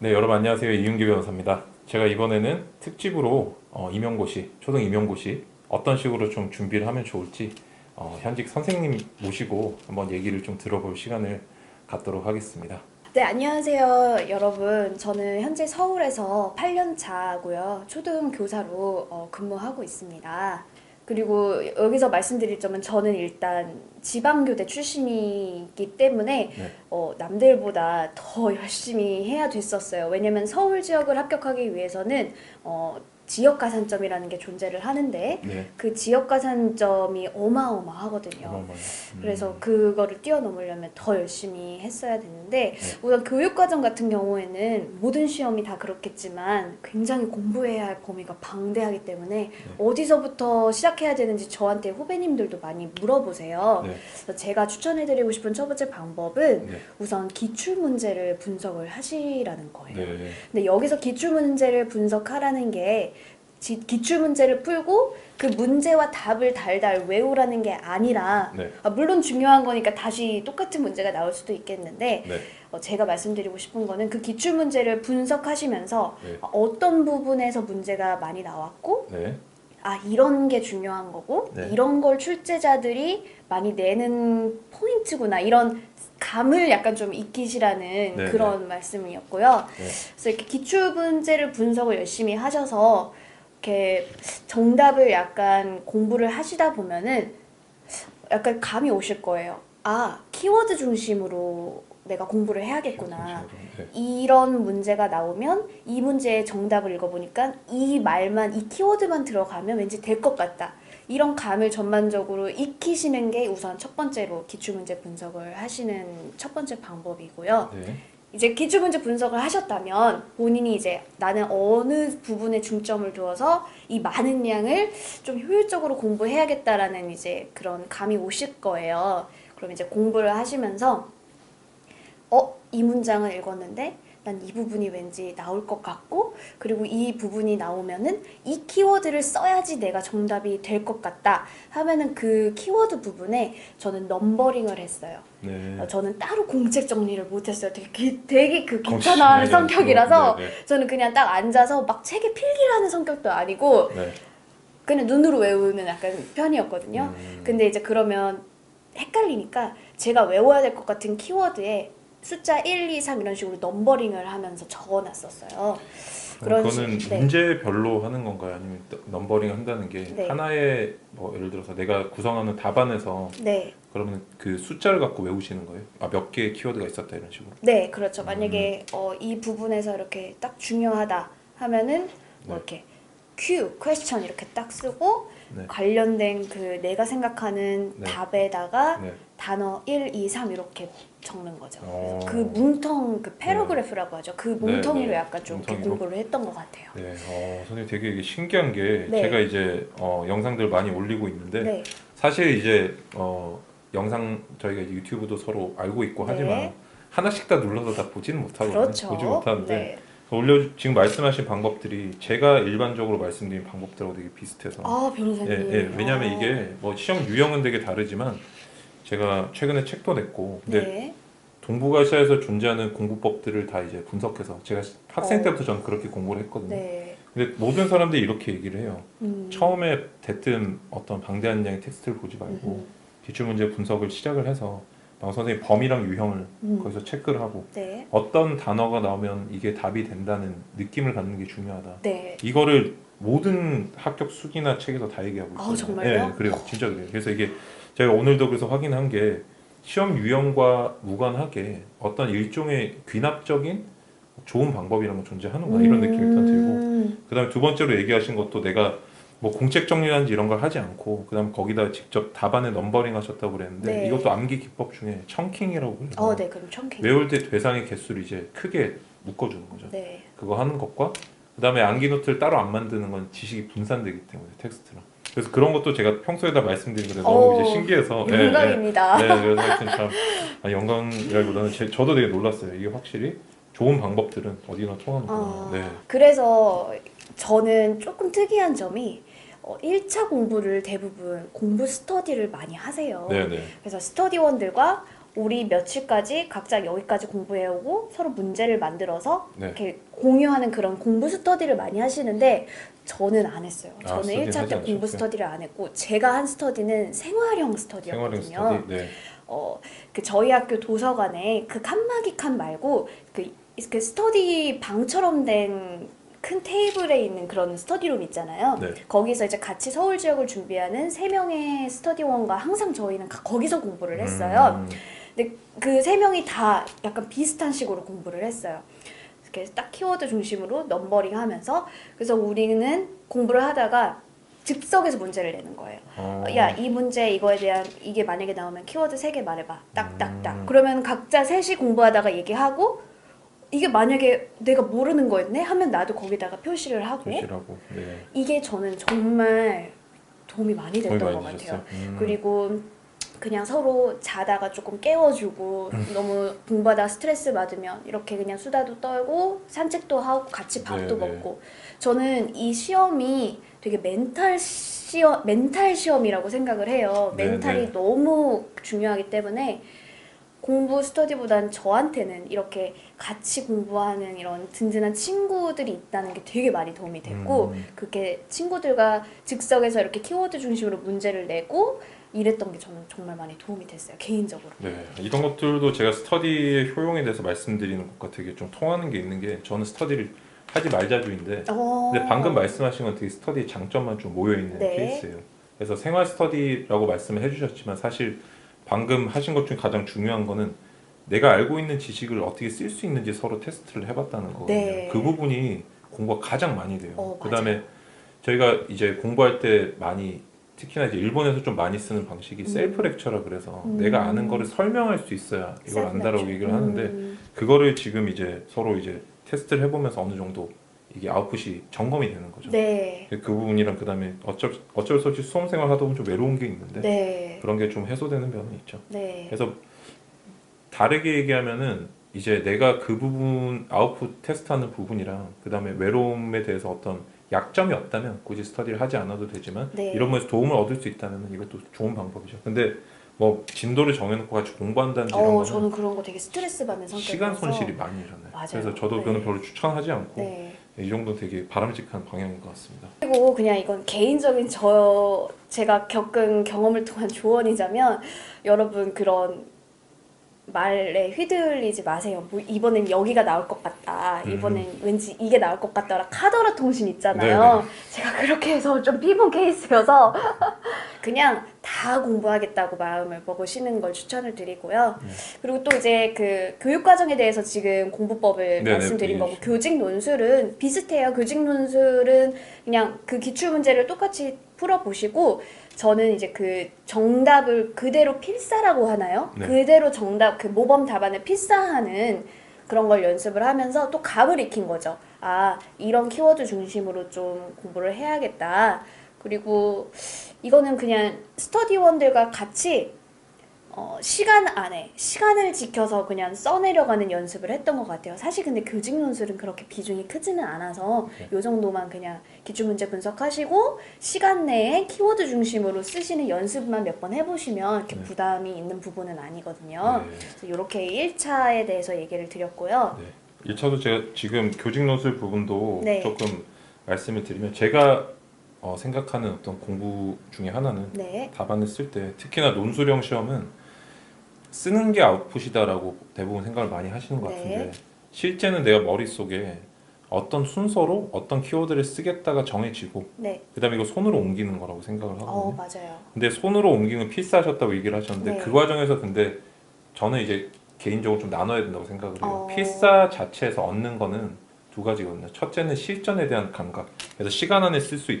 네, 여러분 안녕하세요. 이윤기 변호사입니다. 제가 이번에는 특집으로 임용고시, 초등 임용고시 어떤 식으로 좀 준비를 하면 좋을지 현직 선생님 모시고 한번 얘기를 좀 들어볼 시간을 갖도록 하겠습니다. 네, 안녕하세요, 여러분. 저는 현재 서울에서 8년 차고요. 초등 교사로 근무하고 있습니다. 그리고 여기서 말씀드릴 점은 저는 일단 지방교대 출신이기 때문에 네. 남들보다 더 열심히 해야 됐었어요. 왜냐면 서울 지역을 합격하기 위해서는 지역 가산점이라는 게 존재를 하는데 네. 그 지역 가산점이 어마어마하거든요. 어마어마해요. 그래서 그거를 뛰어넘으려면 더 열심히 했어야 되는데 네. 우선 교육과정 같은 경우에는 모든 시험이 다 그렇겠지만 굉장히 공부해야 할 범위가 방대하기 때문에 어디서부터 시작해야 되는지 저한테 후배님들도 많이 물어보세요. 네. 그래서 제가 추천해드리고 싶은 첫 번째 방법은 네. 우선 기출문제를 분석을 하시라는 거예요. 네. 근데 여기서 기출문제를 분석하라는 게 기출문제를 풀고 그 문제와 답을 달달 외우라는 게 아니라 네. 물론 중요한 거니까 다시 똑같은 문제가 나올 수도 있겠는데 네. 제가 말씀드리고 싶은 거는 그 기출문제를 분석하시면서 네. 어떤 부분에서 문제가 많이 나왔고 네. 이런 게 중요한 거고 네. 이런 걸 출제자들이 많이 내는 포인트구나 이런 감을 약간 좀 익히시라는 네, 그런 말씀이었고요. 네. 그래서 이렇게 기출 문제를 분석을 열심히 하셔서 이렇게 정답을 약간 공부를 하시다 보면은 약간 감이 오실 거예요. 키워드 중심으로 내가 공부를 해야겠구나. 네. 이런 문제가 나오면 이 문제의 정답을 읽어보니까 이 말만, 이 키워드만 들어가면 왠지 될 것 같다. 이런 감을 전반적으로 익히시는 게 우선 첫 번째로 기출문제 분석을 하시는 첫 번째 방법이고요. 네. 이제 기출문제 분석을 하셨다면 본인이 이제 나는 어느 부분에 중점을 두어서 이 많은 양을 좀 효율적으로 공부해야겠다라는 이제 그런 감이 오실 거예요. 그럼 이제 공부를 하시면서 이 문장을 읽었는데 난 이 부분이 왠지 나올 것 같고 그리고 이 부분이 나오면은 이 키워드를 써야지 내가 정답이 될 것 같다 하면은 그 키워드 부분에 저는 넘버링을 했어요. 네. 저는 따로 공책 정리를 못했어요. 되게 그 정신이 귀찮아하는 아니었죠. 성격이라서 네, 네. 저는 그냥 딱 앉아서 막 책에 필기를 하는 성격도 아니고 네. 그냥 눈으로 외우는 약간 편이었거든요. 음. 근데 이제 그러면 헷갈리니까 제가 외워야 될 것 같은 키워드에 숫자 1, 2, 3 이런 식으로 넘버링을 하면서 적어놨었어요. 그거는 네. 문제별로 하는 건가요? 아니면 넘버링 한다는 게 네. 하나의 뭐 예를 들어서 내가 구성하는 답안에서 네. 그러면 그 숫자를 갖고 외우시는 거예요? 몇 개의 키워드가 있었다 이런 식으로? 네, 그렇죠. 만약에 이 부분에서 이렇게 딱 중요하다 하면은 뭐 네. 이렇게 question 이렇게 딱 쓰고 네. 관련된 그 내가 생각하는 네. 답에다가 네. 단어 1, 2, 3 이렇게 적는 거죠. 어. 그 뭉텅 그 패러그래프라고 하죠. 그 뭉텅이로 네. 약간 좀 이렇게 뭉텅이로. 공부를 했던 것 같아요. 네, 선생님 되게 이게 신기한 게 네. 제가 이제 영상들 많이 올리고 있는데 네. 사실 이제 영상 저희가 이제 유튜브도 서로 알고 있고 네. 하지만 하나씩 다 눌러서 다 보지는 못하거든요. 그렇죠. 보지 못하는데 네. 지금 말씀하신 방법들이 제가 일반적으로 말씀드린 방법들하고 되게 비슷해서 변호사님. 예, 왜냐하면 이게 뭐 시험 유형은 되게 다르지만 제가 최근에 책도 냈고 근데 네. 동북아시아에서 존재하는 공부법들을 다 이제 분석해서 제가 학생 어. 때부터 저는 그렇게 공부를 했거든요. 네. 근데 모든 사람들이 이렇게 얘기를 해요. 음. 처음에 대뜸 어떤 방대한 양의 텍스트를 보지 말고 음. 기출문제 분석을 시작을 해서 선생님 범위랑 유형을 음. 거기서 체크를 하고 네. 어떤 단어가 나오면 이게 답이 된다는 느낌을 갖는 게 중요하다. 네. 이거를 모든 합격 수기나 책에서 다 얘기하고 있어요. 정말요? 네, 그래요. 진짜 그래요. 그래서 이게 제가 오늘도 그래서 확인한 게 시험 유형과 무관하게 어떤 일종의 귀납적인 좋은 방법이라는 건 존재하는구나 이런 느낌이 일단 들고 그다음에 두 번째로 얘기하신 것도 내가 뭐 공책 정리라든지 이런 걸 하지 않고 그다음에 거기다 직접 답안에 넘버링 하셨다고 그랬는데 네. 이것도 암기 기법 중에 청킹이라고 그래서 네, 그럼 청킹. 외울 때 대상의 개수를 이제 크게 묶어주는 거죠. 네. 그거 하는 것과 그다음에 암기 노트를 따로 안 만드는 건 지식이 분산되기 때문에 텍스트랑 그래서 그런 것도 제가 평소에다 말씀드린 건데 너무 이제 신기해서 영광입니다. 네, 그래서 하여튼 참 영광이라기보다는 저도 되게 놀랐어요. 이게 확실히 좋은 방법들은 어디나 통하는구나. 네. 그래서 저는 조금 특이한 점이 1차 공부를 대부분 공부 스터디를 많이 하세요. 네, 네. 그래서 스터디원들과 우리 며칠까지 각자 여기까지 공부해오고 서로 문제를 만들어서 네. 이렇게 공유하는 그런 공부 스터디를 많이 하시는데 저는 안 했어요. 저는 스터디는 1차 때 하지 공부 않으셨고요. 스터디를 안 했고 제가 한 스터디는 생활형 생활형 스터디였거든요. 스터디. 네. 그 저희 학교 도서관에 그 칸막이 칸 말고 그 스터디 방처럼 된 큰 테이블에 있는 그런 스터디룸 있잖아요. 네. 거기서 이제 같이 서울 지역을 준비하는 3명의 스터디원과 항상 저희는 거기서 공부를 했어요. 근데 그 3명이 다 약간 비슷한 식으로 공부를 했어요. 이렇게 딱 키워드 중심으로 넘버링 하면서 그래서 우리는 공부를 하다가 즉석에서 문제를 내는 거예요. 야, 이 문제 이거에 대한 이게 만약에 나오면 키워드 3개 말해봐. 딱딱딱. 그러면 각자 셋이 공부하다가 얘기하고 이게 만약에 내가 모르는 거였네 하면 나도 거기다가 표시를 하고 교실하고. 네. 이게 저는 정말 도움이 많이 됐던 도움이 것 많이 같아요. 되셨어요? 그리고 그냥 서로 자다가 조금 깨워주고 너무 공부하다 스트레스 받으면 이렇게 그냥 수다도 떨고 산책도 하고 같이 밥도 네, 네. 먹고 저는 이 시험이 되게 멘탈 시험이라고 생각을 해요. 네, 멘탈이 네. 너무 중요하기 때문에 공부 스터디보단 저한테는 이렇게 같이 공부하는 이런 든든한 친구들이 있다는 게 되게 많이 도움이 됐고 그렇게 친구들과 즉석에서 이렇게 키워드 중심으로 문제를 내고 이랬던 게 저는 정말 많이 도움이 됐어요. 개인적으로. 네, 이런 것들도 제가 스터디의 효용에 대해서 말씀드리는 것과 되게 좀 통하는 게 있는 게 저는 스터디를 하지 말자주의인데 근데 방금 말씀하신 건 되게 스터디의 장점만 좀 모여있는 네. 케이스예요. 그래서 생활 스터디라고 말씀을 해주셨지만 사실 방금 하신 것 중 가장 중요한 거는 내가 알고 있는 지식을 어떻게 쓸 수 있는지 서로 테스트를 해봤다는 거거든요. 네. 그 부분이 공부가 가장 많이 돼요. 맞아요. 그다음에 저희가 이제 공부할 때 많이 특히나 이제 일본에서 좀 많이 쓰는 방식이 셀프 렉처라 그래서 내가 아는 거를 설명할 수 있어야 이걸 안다라고 얘기를 하는데 그거를 지금 이제 서로 이제 테스트를 해보면서 어느 정도 이게 아웃풋이 점검이 되는 거죠. 네. 그 부분이랑 그다음에 어쩔 수 없이 수험생활 하다 보면 좀 외로운 게 있는데 네. 그런 게 좀 해소되는 면은 있죠. 네. 그래서 다르게 얘기하면은 이제 내가 그 부분 아웃풋 테스트하는 부분이랑 그다음에 외로움에 대해서 어떤 약점이 없다면 굳이 스터디를 하지 않아도 되지만 네. 이런 거에서 도움을 얻을 수 있다면 이것도 좋은 방법이죠. 근데 뭐 진도를 정해놓고 같이 공부한다든지 이런 거는 저는 그런 거 되게 스트레스 받는 성격이라서 시간 손실이 많이 일어나요. 맞아요. 그래서 저도 네. 그거는 별로 추천하지 않고 네. 이 정도는 되게 바람직한 방향인 것 같습니다. 그리고 그냥 이건 개인적인 제가 겪은 경험을 통한 조언이자면 여러분 그런 말에 휘둘리지 마세요. 뭐 이번엔 여기가 나올 것 같다. 이번엔 왠지 이게 나올 것 같다라 카더라 통신 있잖아요. 네네. 제가 그렇게 해서 좀 피본 케이스여서 그냥 다 공부하겠다고 마음을 먹으시는 걸 추천을 드리고요. 그리고 또 이제 그 교육 과정에 대해서 지금 공부법을 네네, 말씀드린 거고 얘기해 교직 논술은 비슷해요. 교직 논술은 그냥 그 기출 문제를 똑같이 풀어보시고 저는 이제 그 정답을 그대로 필사라고 하나요? 네. 그대로 정답 그 모범 답안을 필사하는 그런 걸 연습을 하면서 또 감을 익힌 거죠. 아, 이런 키워드 중심으로 좀 공부를 해야겠다. 그리고 이거는 그냥 스터디원들과 같이 시간 안에 시간을 지켜서 그냥 써내려가는 연습을 했던 것 같아요. 사실 근데 교직 논술은 그렇게 비중이 크지는 않아서 요 정도만 그냥 기출문제 분석하시고 시간 내에 키워드 중심으로 쓰시는 연습만 몇 번 해보시면 이렇게 부담이 있는 부분은 아니거든요. 네. 그래서 이렇게 1차에 대해서 얘기를 드렸고요. 네. 1차도 제가 지금 교직 논술 부분도 네. 조금 말씀을 드리면 제가 생각하는 어떤 공부 중에 하나는 네. 답안을 쓸 때 특히나 논술형 시험은 쓰는 게 아웃풋이다라고 대부분 생각을 많이 하시는 것 네. 같은데 실제는 내가 머릿속에 어떤 순서로 어떤 키워드를 쓰겠다가 정해지고 네. 그 다음에 이거 손으로 옮기는 거라고 생각을 하거든요. 맞아요. 근데 근데 손으로 옮기는 필사하셨다고 얘기를 하셨는데 네. 그 과정에서 근데 저는 이제 개인적으로 좀 나눠야 된다고 생각을 해요. 어. 필사 자체에서 얻는 거는 두 가지거든요. 첫째는 실전에 대한 감각. 그래서 시간 안에 쓸 수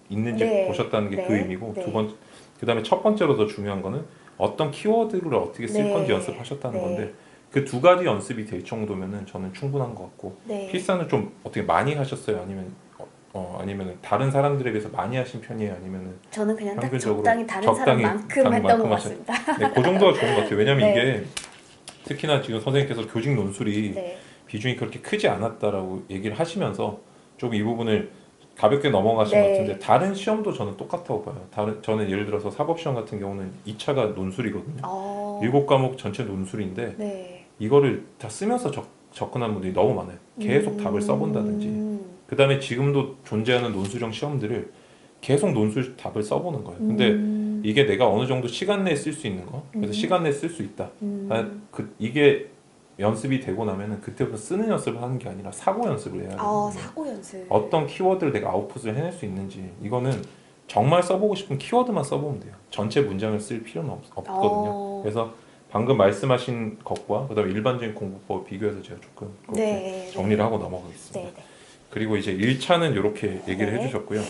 있는지 네. 보셨다는 게 그 네. 의미고 네. 그다음에 첫 번째로 더 중요한 거는 어떤 키워드를 어떻게 쓸 네. 건지 연습하셨다는 네. 건데 그 두 가지 연습이 될 정도면은 저는 충분한 것 같고 네. 필사는 좀 어떻게 많이 하셨어요? 아니면 다른 사람들에 비해서 많이 하신 편이에요? 아니면은 저는 그냥 딱 평균적으로 적당히 다른 적당히 사람만큼 다른 했던 것 만큼 같습니다. 네, 그 정도가 좋은 것 같아요. 왜냐면 네. 이게 특히나 지금 선생님께서 교직 논술이 네. 비중이 그렇게 크지 않았다라고 얘기를 하시면서 좀 이 부분을 가볍게 넘어가신 네. 것 같은데 다른 시험도 저는 똑같다고 봐요. 저는 예를 들어서 사법시험 같은 경우는 2차가 논술이거든요. 어. 7과목 전체 논술인데 네. 이거를 다 쓰면서 접근한 분들이 너무 많아요. 계속 답을 써본다든지 그 다음에 지금도 존재하는 논술형 시험들을 계속 논술 답을 써보는 거예요. 근데 이게 내가 어느 정도 시간 내에 쓸 수 있는 거, 그래서 시간 내에 쓸 수 있다. 이게 연습이 되고 나면은 그때부터 쓰는 연습을 하는 게 아니라 사고 연습을 해야 돼요. 사고 연습. 어떤 키워드를 내가 아웃풋을 해낼 수 있는지 이거는 정말 써보고 싶은 키워드만 써보면 돼요. 전체 문장을 쓸 필요는 없거든요. 그래서 방금 말씀하신 것과 그다음에 일반적인 공부법 비교해서 제가 조금 그렇게 네. 정리를 하고 넘어가겠습니다. 네. 네. 그리고 이제 1차는 이렇게 얘기를 네. 해주셨고요.